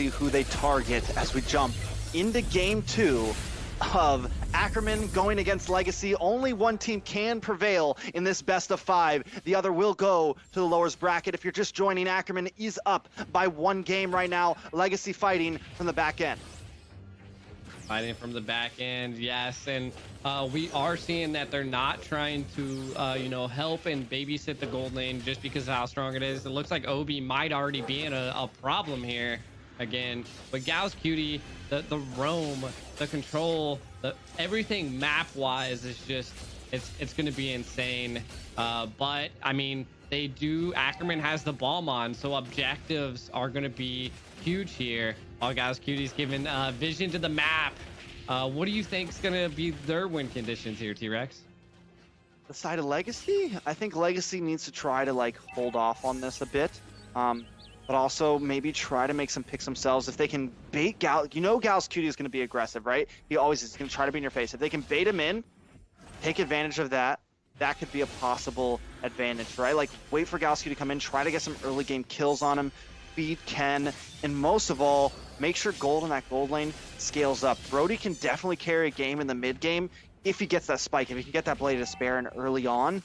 see who they target as we jump into game 2 of Ackerman going against LEGACI. Only one team can prevail in this best of 5. The other will go to the lowest bracket. If you're just joining, Ackerman is up by 1 game right now. LEGACI fighting from the back end. Fighting from the back end, yes, and we are seeing that they're not trying to, you know, help and babysit the gold lane just because of how strong it is. It looks like Obi might already be in a problem here again. But Gal's Cutie, the roam, the control, everything map-wise is just it's going to be insane. But I mean, Ackerman has the bomb on, so objectives are going to be huge here. All Gal's Cutie's given vision to the map. What do you think is going to be their win conditions here, T-Rex? The side of LEGACI, I think LEGACI needs to try to like hold off on this a bit, but also maybe try to make some picks themselves. If they can bait Gal, you know Gal's Cutie is going to be aggressive, right? He always is going to try to be in your face. If they can bait him in, take advantage of that. That could be a possible advantage, right? Like wait for Gal's Cutie to come in, try to get some early game kills on him, feed Ken, and most of all, make sure gold in that gold lane scales up. Brody can definitely carry a game in the mid game if he gets that spike, if he can get that Blade of Despair in early on,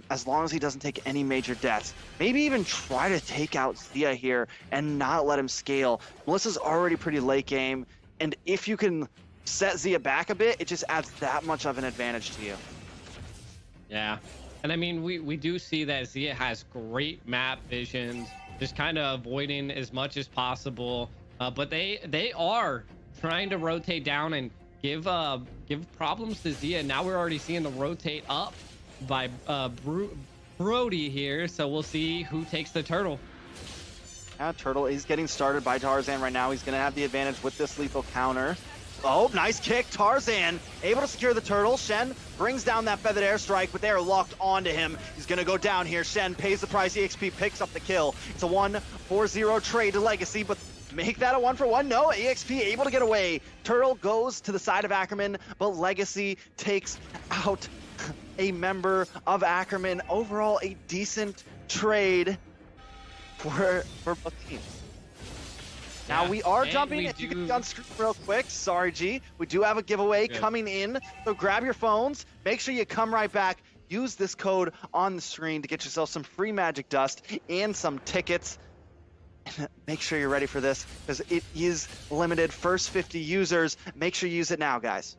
as long as he doesn't take any major deaths. Maybe even try to take out Zia here and not let him scale. Melissa's already pretty late game, and if you can set Zia back a bit, it just adds that much of an advantage to you. Yeah, and I mean, we do see that Zia has great map visions, just kind of avoiding as much as possible. But they are trying to rotate down and give problems to Zia. Now we're already seeing the rotate up by Brody here, so we'll see who takes the turtle. Yeah, Turtle is getting started by Tarzan right now. He's going to have the advantage with this lethal counter. Oh, nice kick. Tarzan able to secure the turtle. Shen brings down that feathered airstrike, but they are locked onto him. He's going to go down here. Shen pays the price. EXP picks up the kill. It's a 1-4-0 trade to LEGACI, but make that a 1-for-1. No, EXP able to get away. Turtle goes to the side of Ackerman, but LEGACI takes out a member of Ackerman. Overall, a decent trade for both teams. Now we are jumping, if you can get on screen real quick, sorry G, we do have a giveaway coming in, so grab your phones, make sure you come right back, use this code on the screen to get yourself some free magic dust and some tickets. Make sure you're ready for this, because it is limited, first 50 users, make sure you use it now, guys.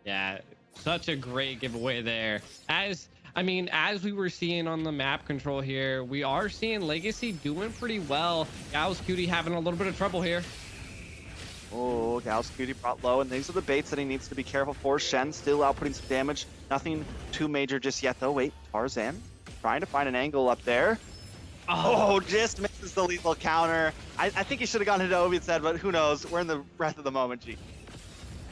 Yeah, such a great giveaway there. As we were seeing on the map control here, we are seeing LEGACI doing pretty well. Gal's Cutie having a little bit of trouble here. Oh, Gal's Cutie brought low, and these are the baits that he needs to be careful for. Shen still outputting some damage. Nothing too major just yet, though. Wait, Tarzan trying to find an angle up there. Oh, just misses the lethal counter. I think he should have gone into Obi instead, but who knows? We're in the breath of the moment, G.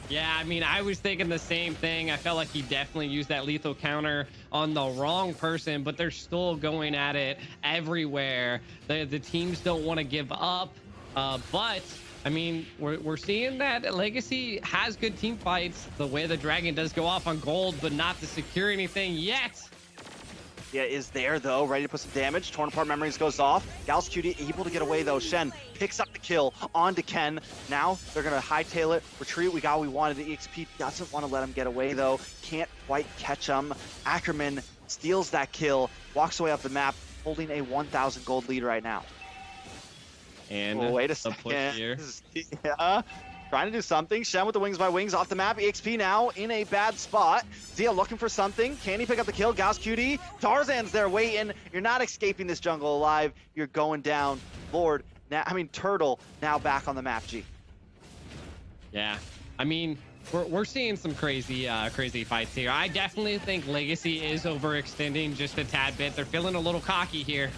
Yeah, I mean, I was thinking the same thing. I felt like he definitely used that lethal counter on the wrong person, but they're still going at it everywhere. The teams don't want to give up, but I mean, we're seeing that LEGACI has good team fights. The way the dragon does go off on gold, but not to secure anything yet. Yeah, is there though, ready to put some damage. Torn apart memories goes off. Gal's Cutie able to get away though. Shen picks up the kill onto Ken. Now they're gonna hightail it, retreat. We got what we wanted. The EXP doesn't want to let him get away though. Can't quite catch him. Ackerman steals that kill, walks away up the map, holding a 1,000 gold lead right now. And wait a second. Push here. Yeah. Trying to do something. Shen with the wings by wings off the map. EXP now in a bad spot. Zia looking for something. Can he pick up the kill? Gal's Cutie. Tarzan's there waiting. You're not escaping this jungle alive. You're going down. Lord. Turtle now back on the map, G. Yeah. I mean, we're seeing some crazy fights here. I definitely think LEGACI is overextending just a tad bit. They're feeling a little cocky here.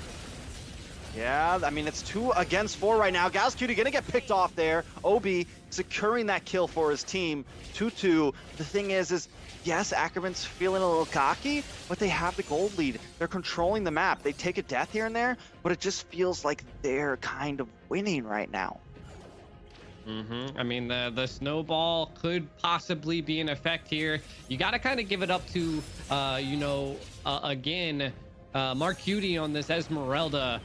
Yeah, I mean, it's 2 against 4 right now. Gal's Cutie gonna get picked off there. Obi securing that kill for his team. 2-2. The thing is yes, Ackerman's feeling a little cocky, but they have the gold lead. They're controlling the map. They take a death here and there, but it just feels like they're kind of winning right now. I mean, the snowball could possibly be in effect here. You got to kind of give it up to, again, Mark Cutie on this Esmeralda.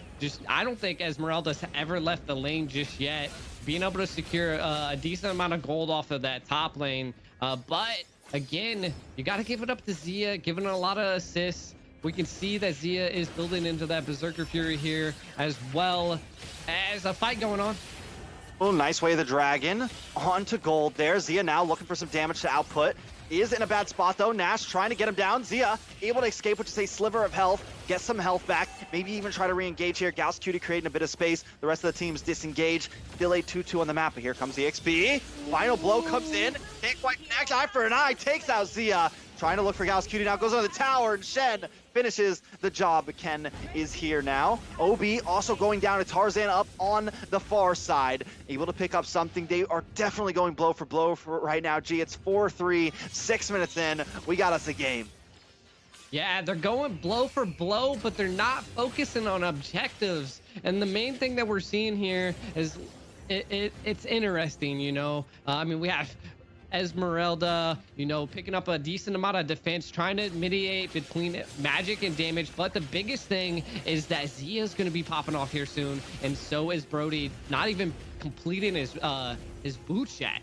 I don't think Esmeralda's ever left the lane just yet. Being able to secure a decent amount of gold off of that top lane. But again, you got to give it up to Zia, giving a lot of assists. We can see that Zia is building into that Berserker Fury here, as well as a fight going on. Oh, nice way of the dragon onto gold there. Zia now looking for some damage to output. Is in a bad spot though. Nash trying to get him down. Zia able to escape with just a sliver of health, get some health back, maybe even try to re-engage here. Gauss Cutie creating a bit of space. The rest of the team's disengaged. Still a 2-2 on the map, but here comes the XP. Final blow comes in. Can't quite connect. Eye for an eye. Takes out Zia. Trying to look for Gauss Cutie now. Goes on the tower and Shen finishes the job. Ken is here now. OB also going down to Tarzan up on the far side. Able to pick up something. They are definitely going blow for right now. G, it's 4-3, 6 minutes in. We got us a game. Yeah, they're going blow for blow, but they're not focusing on objectives. And the main thing that we're seeing here is it's interesting, you know. I mean, we have Esmeralda, you know, picking up a decent amount of defense, trying to mediate between magic and damage. But the biggest thing is that Zia is going to be popping off here soon, and so is Brody, not even completing his boot yet.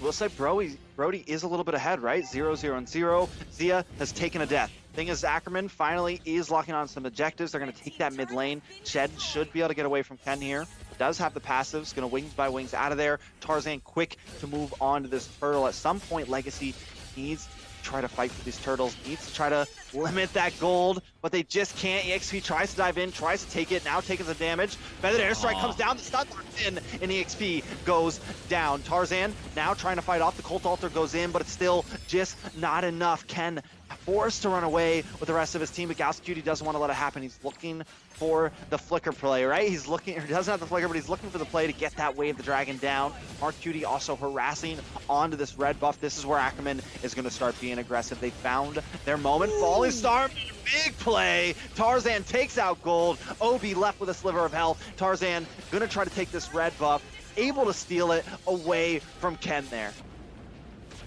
We'll say Brody is a little bit ahead, right? 0-0-0. Zia has taken a death. Thing is, ACKERMAN finally is locking on some objectives. They're going to take that mid lane. Shed should be able to get away from Ken here. Does have the passives, going to wings by wings out of there. Tarzan quick to move on to this turtle. At some point, Legacy needs to try to fight for these turtles, needs to try to limit that gold, but they just can't. EXP tries to dive in, tries to take it, now taking some damage. Feathered Airstrike comes down, the stun locks in, and EXP goes down. Tarzan now trying to fight off, the Cult Altar goes in, but it's still just not enough. Ken forced to run away with the rest of his team, but Gauss Cutie doesn't want to let it happen. He's looking for the flicker play, right? He's looking, or doesn't have the flicker, but he's looking for the play to get that Wave the Dragon down. Mark Cutie also harassing onto this red buff. This is where ACKERMAN is going to start being aggressive. They found their moment. Falling Star, big play. Tarzan takes out gold. Obi left with a sliver of health. Tarzan going to try to take this red buff, able to steal it away from Ken there.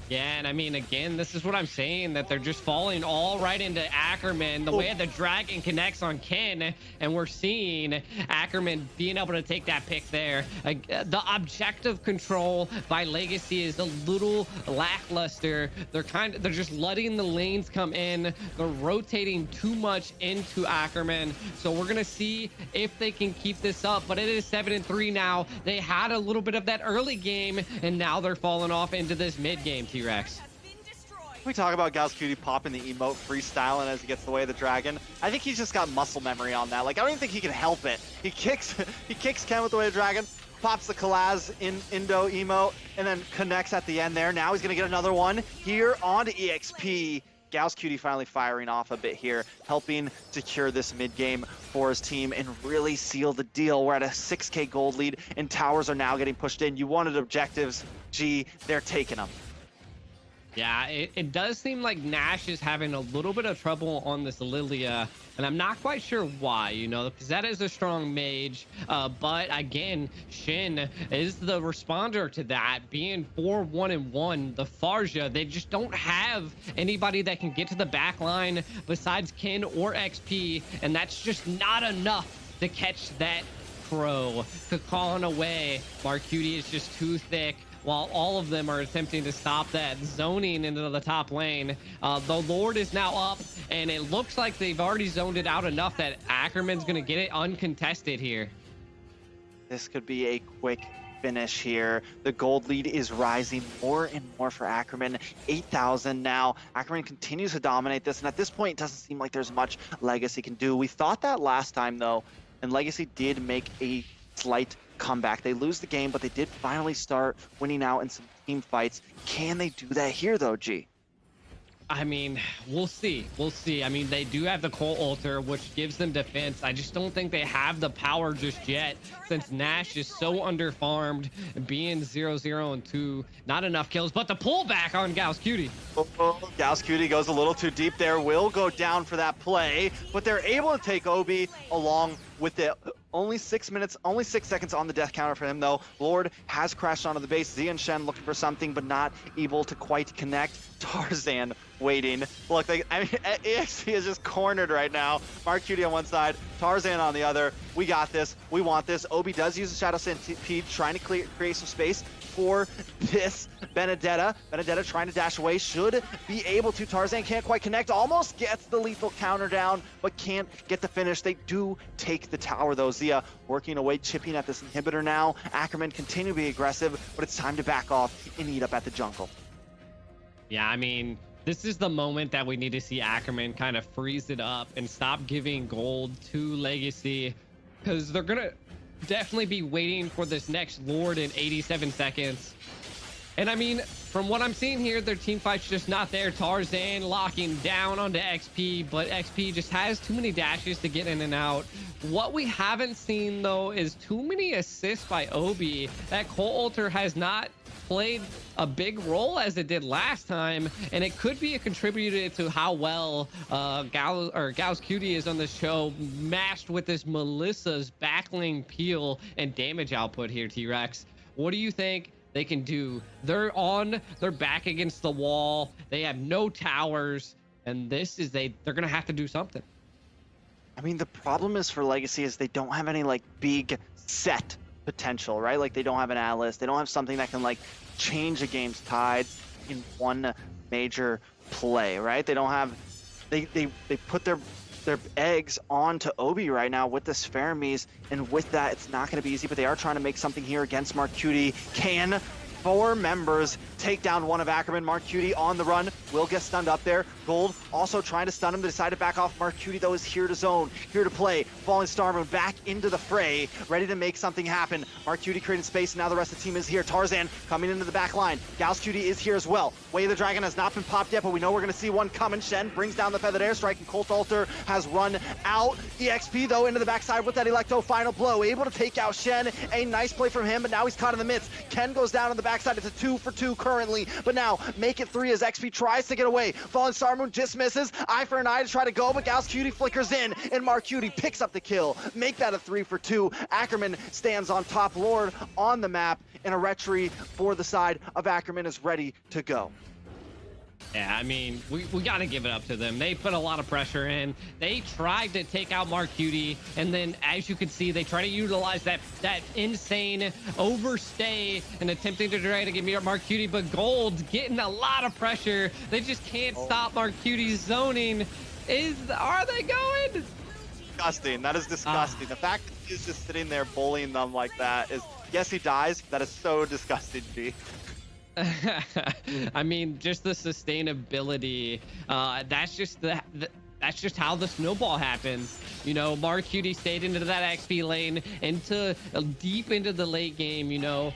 Yeah, and I mean, again, this is what I'm saying, that they're just falling all right into ACKERMAN. The way the dragon connects on Ken, and we're seeing ACKERMAN being able to take that pick there. The objective control by Legacy is a little lackluster. They're just letting the lanes come in. They're rotating too much into ACKERMAN. So we're gonna see if they can keep this up. But it is 7-3 now. They had a little bit of that early game, and now they're falling off into this mid game. T-Rex. We talk about Gauss Cutie popping the emote, freestyling as he gets the way of the dragon. I think he's just got muscle memory on that. Like, I don't even think he can help it. He kicks Ken with the way of the dragon, pops the Kalaz in Indo emote, and then connects at the end there. Now he's gonna get another one here onto EXP. Gauss Cutie finally firing off a bit here, helping secure this mid game for his team and really seal the deal. We're at a 6K gold lead, and towers are now getting pushed in. You wanted objectives, G, they're taking them. Yeah, it does seem like Nash is having a little bit of trouble on this Lilia, and I'm not quite sure why, you know, because that is a strong mage. But again, Shin is the responder to that, being 4-1-1. The Farja, they just don't have anybody that can get to the back line besides Ken or XP, and that's just not enough to catch that Crow. Calling away, Mark Cutie is just too thick, while all of them are attempting to stop that zoning into the top lane. The Lord is now up, and it looks like they've already zoned it out enough that ACKERMAN's gonna get it uncontested here. This could be a quick finish here. The gold lead is rising more and more for ACKERMAN. 8,000 now. ACKERMAN continues to dominate this, and at this point, it doesn't seem like there's much Legacy can do. We thought that last time, though, and Legacy did make a slight comeback. They lose the game, but they did finally start winning out in some team fights. Can they do that here, though, G? I mean, we'll see. We'll see. I mean, they do have the Cult Altar, which gives them defense. I just don't think they have the power just yet, since Nash is so underfarmed, being 0-0-2. Not enough kills, but the pullback on Gauss Cutie. Oh, Gauss Cutie goes a little too deep there. Will go down for that play, but they're able to take Obi along with it Only 6 minutes, only 6 seconds on the death counter for him, though. Lord has crashed onto the base. Zia and Shen looking for something, but not able to quite connect. Tarzan waiting. Look, EXP is just cornered right now. Mark Cutie on one side, Tarzan on the other. We got this. We want this. Obi does use the Shadow Centipede, trying to create some space for this Benedetta. Benedetta trying to dash away, should be able to. Tarzan can't quite connect, almost gets the lethal counter down, but can't get the finish. They do take the tower though. Zia working away, chipping at this inhibitor now. ACKERMAN continue to be aggressive, but it's time to back off and eat up at the jungle. Yeah, I mean, this is the moment that we need to see ACKERMAN kind of freeze it up and stop giving gold to Legacy, because they're gonna definitely be waiting for this next Lord in 87 seconds. And I mean, from what I'm seeing here, their team fight's just not there. Tarzan locking down onto XP, but XP just has too many dashes to get in and out. What we haven't seen though is too many assists by Obi. That Colt Alter has not played a big role as it did last time, and it could be a contributor to how well Gau's Cutie is on the show, mashed with this Melissa's backlane peel and damage output here. T-Rex, what do you think they can do? They're back against the wall, they have no towers, and they're gonna have to do something. I mean, the problem is for Legacy is they don't have any like big set potential, right? Like they don't have an Atlas, they don't have something that can like change a game's tides in one major play, right? They don't have, they put their eggs onto Obi right now with this Ferromies, and with that it's not going to be easy, but they are trying to make something here against Mark Cutie. Can 4 members take down one of ACKERMAN? Mark Cutie on the run, will get stunned up there. Gold also trying to stun him, they decide to back off. Mark Cutie though is here to zone, here to play. Falling Starmoon back into the fray, ready to make something happen. Mark Cutie creating space, and now the rest of the team is here. Tarzan coming into the back line. Gau's Cutie is here as well. Way of the Dragon has not been popped yet, but we know we're going to see one coming. Shen brings down the Feathered Airstrike, and Colt Alter has run out. EXP though into the backside with that Electo final blow, able to take out Shen. A nice play from him, but now he's caught in the midst. Ken goes down on the backside. It's a 2 for 2 currently, but now make it 3 as XP tries to get away. Fallen Starmoon just misses. Eye for an eye to try to go, but Gau's Cutie flickers in, and Mark Cutie picks up the kill. Make that a 3 for 2. ACKERMAN stands on top. Lord on the map, and a retry for the side of ACKERMAN is ready to go. Yeah, I mean, we got to give it up to them. They put a lot of pressure in. They tried to take out Mark Cutie, and then as you can see, they try to utilize that insane overstay and attempting to try to get Mark Cutie, but Gold's getting a lot of pressure. They just can't stop Mark Cutie's zoning. Are they going? Disgusting. That is disgusting. The fact that he's just sitting there bullying them like that is, yes, he dies. That is so disgusting, G. I mean, just the sustainability. That's just how the snowball happens. You know, Mark Cutie stayed into that XP lane, deep into the late game, you know,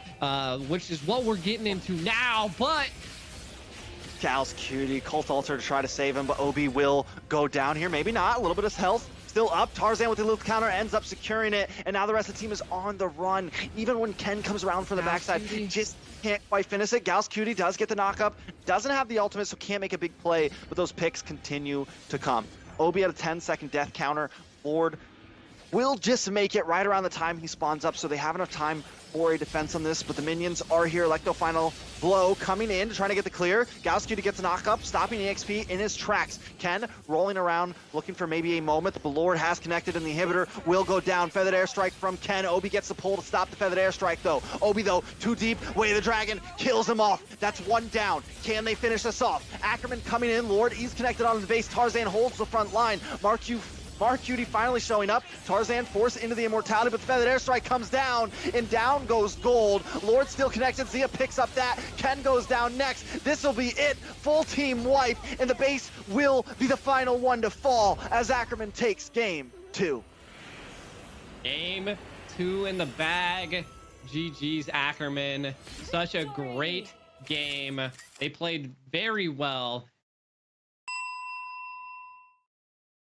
which is what we're getting into now. But Gau's Cutie, Colt Alter to try to save him, but Obi will go down here. Maybe not. A little bit of health still up. Tarzan with the little counter ends up securing it, and now the rest of the team is on the run. Even when Ken comes around from the backside, just can't quite finish it. Gau's Cutie does get the knock up, doesn't have the ultimate, so can't make a big play, but those picks continue to come. Obi at a 10-second death counter. Lord will just make it right around the time he spawns up, so they have enough time for a defense on this, but the minions are here. Electo final blow coming in, trying to get the clear. Gau's Cutie gets a knock up, stopping EXP in his tracks. Ken rolling around, looking for maybe a moment. The Lord has connected, and the inhibitor will go down. Feathered Airstrike from Ken. Obi gets the pull to stop the Feathered Airstrike though. Obi though, too deep. Way of the Dragon kills him off. That's 1 down. Can they finish this off? ACKERMAN coming in. Lord, he's connected onto the base. Tarzan holds the front line. Mark Cutie finally showing up. Tarzan forced into the immortality, but the Feathered Airstrike comes down, and down goes Gold. Lord still connected. Zia picks up that. Ken goes down next. This will be it. Full team wipe, and the base will be the final one to fall as ACKERMAN takes game 2. Game 2 in the bag. GG's ACKERMAN. Such a great game. They played very well.